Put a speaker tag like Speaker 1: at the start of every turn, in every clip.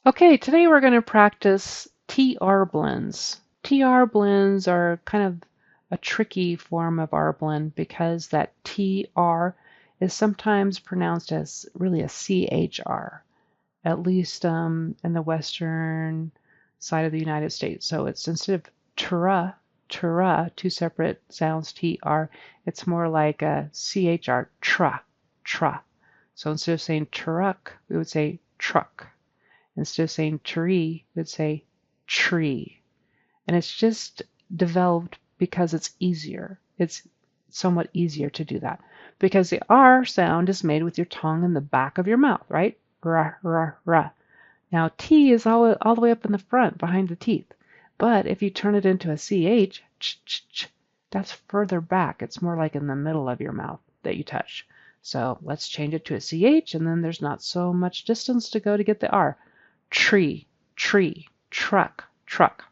Speaker 1: Okay, today we're going to practice TR blends. TR blends are kind of a tricky form of R blend because that TR is sometimes pronounced as really a CHR, at least in the western side of the United States. So it's instead of tra, two separate sounds, TR, it's more like a CHR, tra. So instead of saying truck, we would say truck. Instead of saying tree, we would say tree. And it's just developed because it's easier. It's somewhat easier to do that because the R sound is made with your tongue in the back of your mouth, right? Ra, ra, ra. Now T is all the way up in the front behind the teeth. But if you turn it into a CH, that's further back. It's more like in the middle of your mouth that you touch. So let's change it to a CH, and then there's not so much distance to go to get the R. Tree, tree, truck, truck.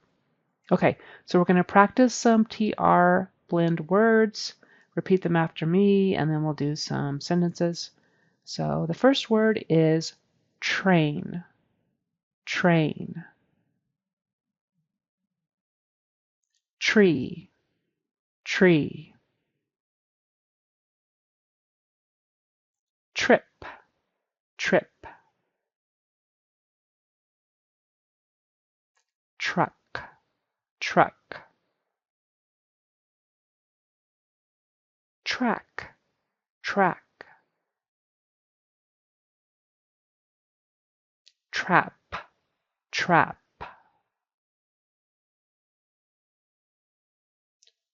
Speaker 1: Okay, so we're going to practice some TR blend words, repeat them after me, and then we'll do some sentences. So the first word is train, train. Tree, tree. Trip, trip. Truck, truck. Track, track. Trap, trap.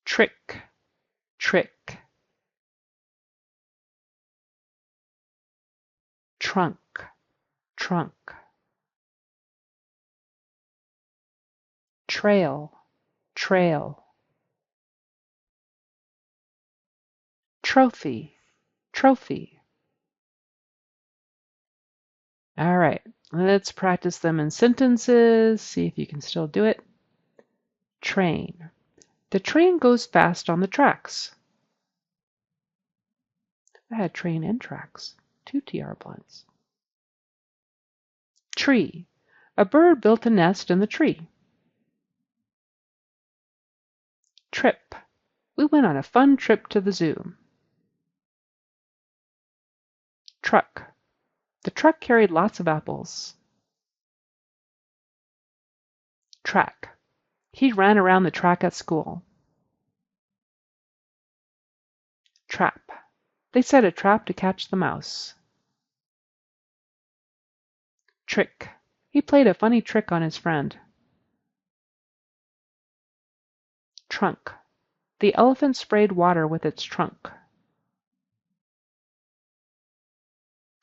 Speaker 1: Trick, trick. Trunk, trunk. Trail, trail. Trophy, trophy. All right, let's practice them in sentences, see if you can still do it. Train. The train goes fast on the tracks. I had train and tracks, two TR blends. Tree. A bird built a nest in the tree. Trip. We went on a fun trip to the zoo. Truck. The truck carried lots of apples. Track. He ran around the track at school. Trap. They set a trap to catch the mouse. Trick. He played a funny trick on his friend. Trunk. The elephant sprayed water with its trunk.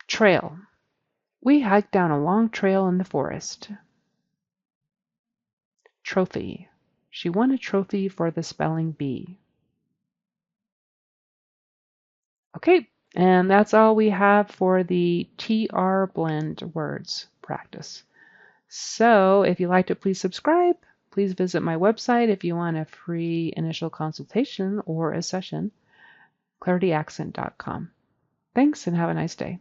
Speaker 1: Trail. We hiked down a long trail in the forest. Trophy. She won a trophy for the spelling bee. Okay, and that's all we have for the TR blend words practice. So if you liked it, please subscribe. Please visit my website if you want a free initial consultation or a session, clarityaccent.com. Thanks and have a nice day.